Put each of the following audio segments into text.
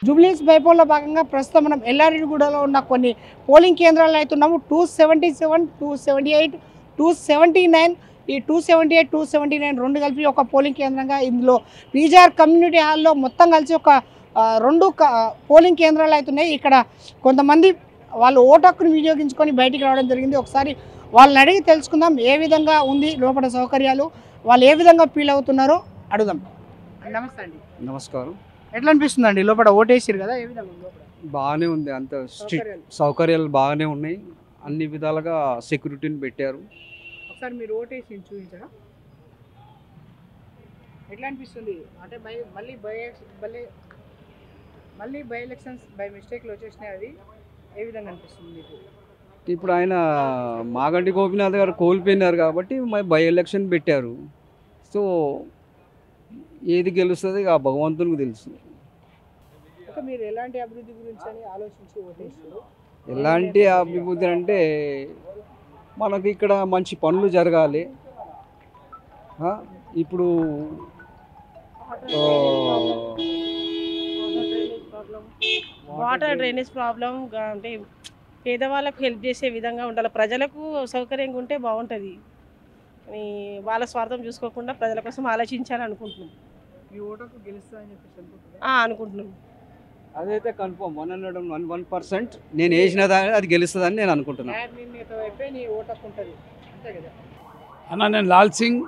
జూబ్లీహిల్స్ బైపోల్లో భాగంగా ప్రస్తుతం మనం ఎల్లారెడ్డిగూడలో ఉన్న కొన్ని పోలింగ్ కేంద్రాలు అవుతున్నాము. 277, 278, 279, ఈ 278, 279 రెండు కలిపి ఒక పోలింగ్ కేంద్రంగా ఇందులో పీజీఆర్ కమ్యూనిటీ హాల్లో మొత్తం కలిసి ఒక రెండు పోలింగ్ కేంద్రాలు అవుతున్నాయి. ఇక్కడ కొంతమంది వాళ్ళు ఓటు హక్కును వినియోగించుకొని బయటికి రావడం జరిగింది. ఒకసారి వాళ్ళని అడిగి తెలుసుకుందాం ఏ విధంగా ఉంది లోపల సౌకర్యాలు, వాళ్ళు ఏ విధంగా ఫీల్ అవుతున్నారో అడుగుదాం. నమస్తే అండి. నమస్కారం. ఎట్లా అనిపిస్తుంది అండి లోపల ఓటేసారు కదా, ఏ విధంగా ఉంది లోపల? బాగానే ఉంది, అంత సౌకర్యాలు బాగానే ఉన్నాయి, అన్ని విధాలుగా సెక్యూరిటీని పెట్టారు. ఒకసారి మీరు ఓటేసి చూపించరా, ఎట్లా అనిపిస్తుంది? అంటే మళ్ళీ బై ఎలక్షన్స్ బై మిస్టేక్లు వచ్చేసినాయి, అది ఏ విధంగా అనిపిస్తుంది మీకు? ఇప్పుడు ఆయన మాగంటి గోపీనాథ్ గారు కోల్పోయినారు కాబట్టి బై ఎలక్షన్ పెట్టారు. సో ఏది గెలుస్తుంది ఆ భగవంతునికి తెలుసు. మీరు ఎలాంటి అభివృద్ధి గురించి అని ఆలోచించి ఓటేస్తారు? ఎలాంటి అభివృద్ధి అంటే మనకి ఇక్కడ మంచి పనులు జరగాలి. ఇప్పుడు వాటర్ డ్రైనేజ్ ప్రాబ్లం అంటే పేదవాళ్ళకు హెల్ప్ చేసే విధంగా ఉండాలి, ప్రజలకు సౌకర్యంగా ఉంటే బాగుంటుంది. వాళ్ళ స్వార్థం చూసుకోకుండా ప్రజల కోసం ఆలోచించాలని అనుకుంటున్నాం. అనుకుంటున్నాం అదైతే కన్ఫర్మ్ 101% నేను వేసిన దాన్ని అది గెలుస్తుందని నేను అనుకుంటున్నాను. అన్న నేను లాల్ సింగ్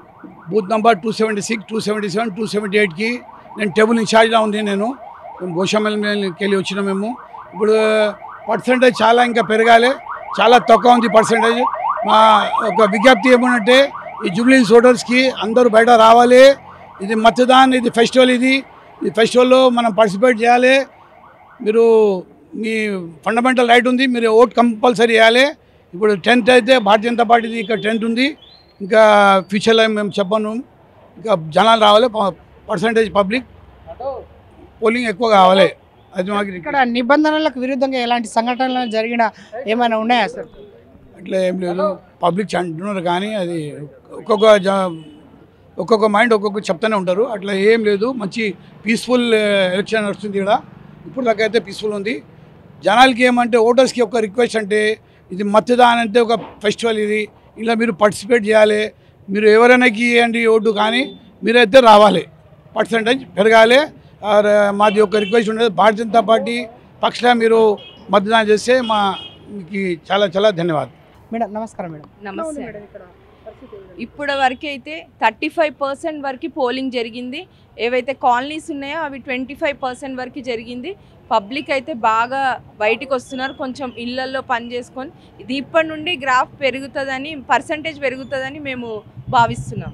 బూత్ నంబర్ 276, 277, 278కి నేను టేబుల్ ఇన్ఛార్జ్గా ఉంది. నేను భూషామల్కి వెళ్ళి వచ్చిన మేము ఇప్పుడు పర్సంటేజ్ చాలా ఇంకా పెరగాలి, చాలా తక్కువ ఉంది పర్సంటేజ్. మా ఒక విజ్ఞప్తి ఏమంటే ఈ జూబ్లీహిల్స్ ఓటర్స్కి అందరూ బయట రావాలి. ఇది మతదాన్, ఇది ఫెస్టివల్, ఈ ఫెస్టివల్లో మనం పార్టిసిపేట్ చేయాలి. మీరు మీ ఫండమెంటల్ రైట్ ఉంది, మీరు ఓట్ కంపల్సరీ వేయాలి. ఇప్పుడు 10th అయితే భారతీయ జనతా పార్టీది ఇక్కడ 10th ఉంది, ఇంకా ఫ్యూచర్లో మేము చెప్పను, ఇంకా జనాలు రావాలి, పర్సంటేజ్ పబ్లిక్ పోలింగ్ ఎక్కువ కావాలి. అది మాకు ఇక్కడ నిబంధనలకు విరుద్ధంగా ఎలాంటి సంఘటనలు జరిగిన ఏమైనా ఉన్నాయా సార్? అట్లా ఏం లేదు, పబ్లిక్ అంటున్నారు కానీ అది ఒక్కొక్క మైండ్ ఒక్కొక్క చెప్తూనే ఉంటారు. అట్లా ఏం లేదు, మంచి పీస్ఫుల్ ఎలక్షన్ నడుస్తుంది ఇక్కడ. ఇప్పుడు దాకా అయితే పీస్ఫుల్ ఉంది. జనాలకి ఏమంటే ఓటర్స్కి ఒక రిక్వెస్ట్ అంటే ఇది మతదాన్ అంటే ఒక ఫెస్టివల్, ఇలా మీరు పార్టిసిపేట్ చేయాలి. మీరు ఎవరైనాకి ఇవ్వండి ఓటు, కానీ మీరైతే రావాలి, పర్సంటేజ్ పెరగాలి. మాది ఒక రిక్వెస్ట్ ఉండేది, భారతీయ జనతా పార్టీ పక్షాన మీరు మతదానం చేస్తే మీకు చాలా చాలా ధన్యవాదాలు. మేడం నమస్కారం. మేడం నమస్తే. ఇప్పుడు వరకు అయితే 35% వరకు పోలింగ్ జరిగింది. ఏవైతే కాలనీస్ ఉన్నాయో అవి 25% వరకు జరిగింది. పబ్లిక్ అయితే బాగా బయటికి వస్తున్నారు, కొంచెం ఇళ్లలో పని చేసుకొని. ఇది ఇప్పటి నుండి గ్రాఫ్ పెరుగుతుందని, పర్సంటేజ్ పెరుగుతుందని మేము భావిస్తున్నాం.